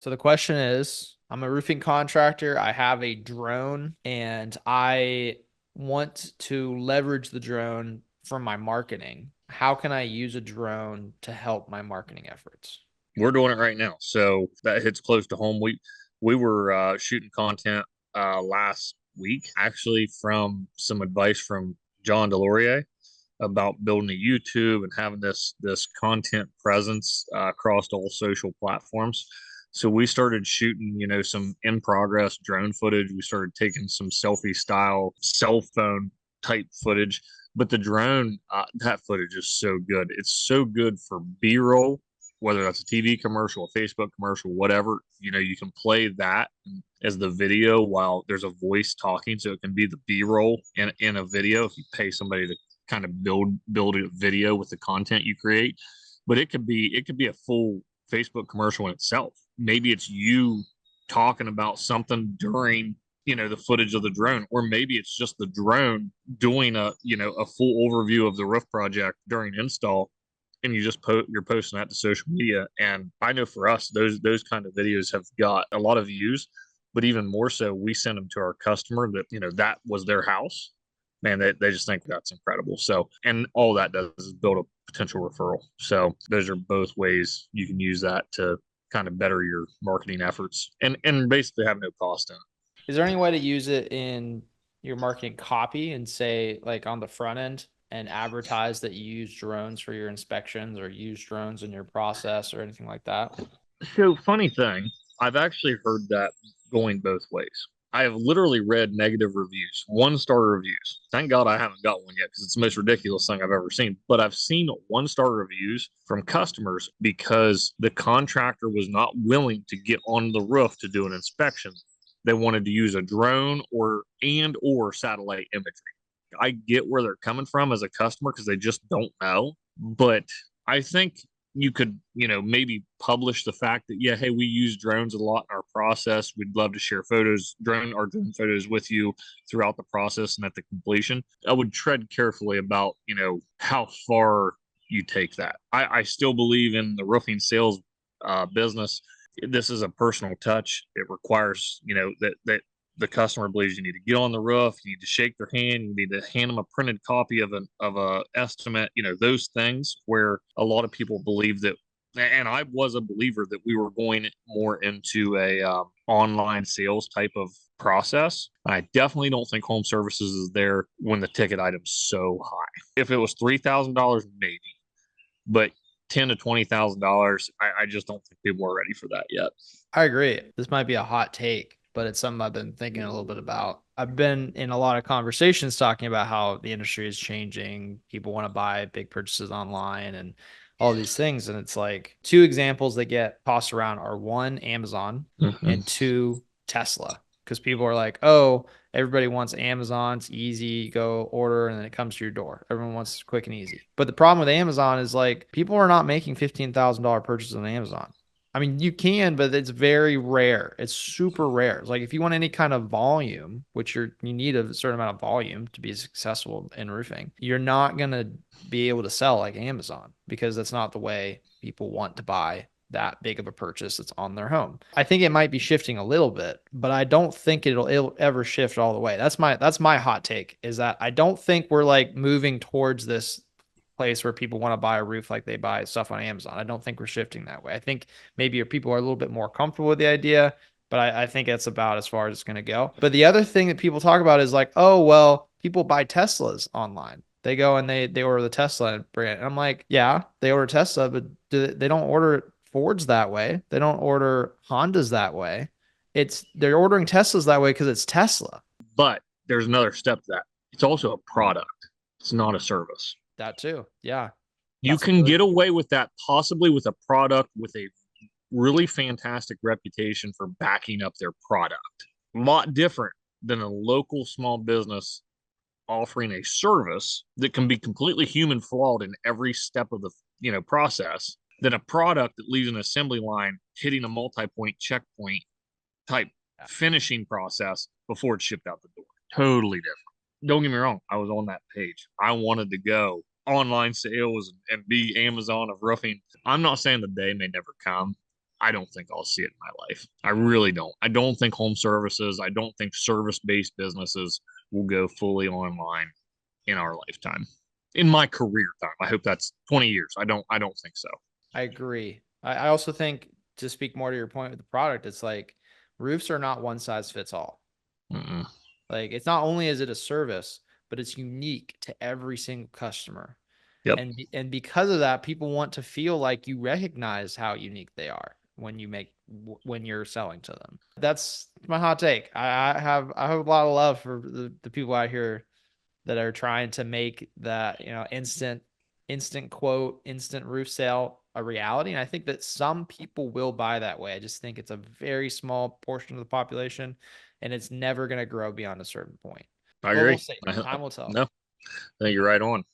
So the question is, I'm a roofing contractor. I have a drone and I want to leverage the drone for my marketing. How can I use a drone to help my marketing efforts? We're doing it right now, so that hits close to home. We were shooting content last week, actually, from some advice from John Delorier about building a YouTube and having this content presence across all social platforms. So we started shooting, some in progress drone footage. We started taking some selfie style cell phone type footage, but the drone, that footage is so good. It's so good for B-roll, whether that's a TV commercial, a Facebook commercial, whatever. You can play that as the video while there's a voice talking, so it can be the B-roll in a video if you pay somebody to kind of build a video with the content you create. But it could be a full Facebook commercial in itself. Maybe it's you talking about something during the footage of the drone, or maybe it's just the drone doing a full overview of the roof project during install, and you're posting that to social media. And I know for us, those kind of videos have got a lot of views, but even more so, we send them to our customer that that was their house. Man, they just think that's incredible. So, and all that does is build a potential referral. So those are both ways you can use that to kind of better your marketing efforts and basically have no cost in it. Is there any way to use it in your marketing copy and say, like on the front end, and advertise that you use drones for your inspections or use drones in your process or anything like that? So, funny thing, I've actually heard that going both ways. I have literally read negative reviews, one-star reviews. Thank God I haven't got one yet because it's the most ridiculous thing I've ever seen. But I've seen one-star reviews from customers because the contractor was not willing to get on the roof to do an inspection. They wanted to use a drone or satellite imagery. I get where they're coming from as a customer because they just don't know. But I think you could, maybe publish the fact that, yeah, hey, we use drones a lot in our process. We'd love to share our drone photos with you throughout the process and at the completion. I would tread carefully about, how far you take that. I still believe in the roofing sales business. This is a personal touch. It requires, that the customer believes you need to get on the roof, you need to shake their hand, you need to hand them a printed copy of a estimate, those things where a lot of people believe that. And I was a believer that we were going more into a online sales type of process. I definitely don't think home services is there when the ticket item's so high. If it was $3,000, maybe, but ten to $20,000, I just don't think people are ready for that yet. I agree. This might be a hot take, but it's something I've been thinking a little bit about. I've been in a lot of conversations talking about how the industry is changing. People want to buy big purchases online and all these things. And it's like two examples that get tossed around are one, Amazon, Mm-hmm. and two, Tesla. Because people are like, oh, everybody wants Amazon. It's easy. You go order and then it comes to your door. Everyone wants quick and easy. But the problem with Amazon is like people are not making $15,000 purchases on Amazon. I mean, you can, but it's very rare. It's super rare. It's like if you want any kind of volume, which you need a certain amount of volume to be successful in roofing, you're not gonna be able to sell like Amazon because that's not the way people want to buy that big of a purchase that's on their home. I think it might be shifting a little bit, but I don't think it'll ever shift all the way. That's my hot take is that I don't think we're like moving towards this place where people want to buy a roof like they buy stuff on Amazon. I don't think we're shifting that way. I think maybe people are a little bit more comfortable with the idea, but I think that's about as far as it's going to go. But the other thing that people talk about is like, oh, well, people buy Teslas online. They go and they order the Tesla and bring it. And I'm like, yeah, they order Tesla, but they don't order Fords that way. They don't order Hondas that way. They're ordering Teslas that way because it's Tesla. But there's another step to that. It's also a product. It's not a service. That too. Yeah. You That's a can really get away with that possibly with a product with a really fantastic reputation for backing up their product. A lot different than a local small business offering a service that can be completely human flawed in every step of the process than a product that leaves an assembly line hitting a multi-point checkpoint type finishing process before it's shipped out the door. Totally different. Don't get me wrong. I was on that page. I wanted to go online sales and be Amazon of roofing. I'm not saying the day may never come. I don't think I'll see it in my life. I really don't. I don't think home services, I don't think service-based businesses will go fully online in our lifetime. In my career time. I hope that's 20 years. I don't think so. I agree. I also think, to speak more to your point with the product, it's like roofs are not one size fits all. Mm-mm. Like, it's not only is it a service, but it's unique to every single customer. Yep. And because of that, people want to feel like you recognize how unique they are when when you're selling to them. That's my hot take. I have a lot of love for the people out here that are trying to make that, instant quote, instant roof sale a reality. And I think that some people will buy that way. I just think it's a very small portion of the population, and it's never going to grow beyond a certain point. I But we'll agree. see. Time will tell. No, I think you're right on.